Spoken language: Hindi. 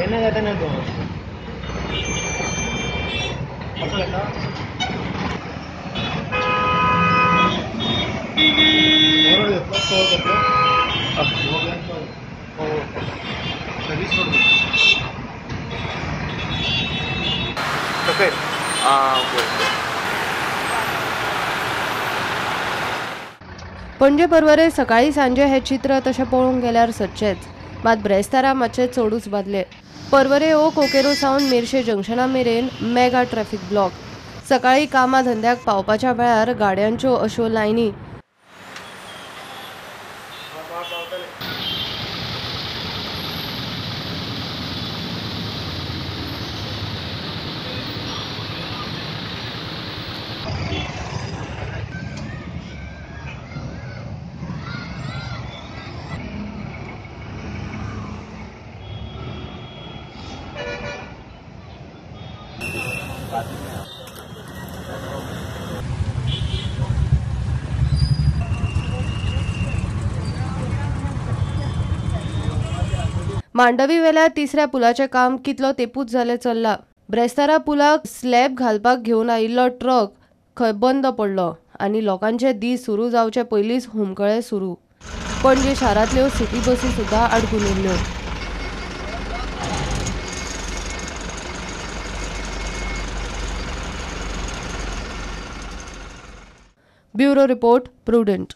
येण्या जाताना तो पणजे परवरे सकाळी सांजे हे चित्र तशें पळोवंक गेल्यार सदचेच, मात ब्रेस्तारा मातशें चडूच बादले. परवरे ओ कोकेरो सावन मेर्शे जंक्शना मेरेन मेगा ट्रॅफिक ब्लॉक. सकाळी कामा धंद्याक पावपाच्या वेळार गाडयांच्यो अश्यो लायनी. मांडवी वेल्या तिसऱ्या पुलाचें काम कितलो तेंपूच जालें चल्लां. ब्रेस्तारा पुलाक स्लॅब घालपाक घेवन आयिल्लो ट्रक खंय बंद पडलो आनी लोकांचे दीस सुरू जावचे पयलींच हुमकळे सुरू. पणजे शारांतल्यो सिटी बसी सुद्दां आडकून उरल्यो. Bureau report prudent.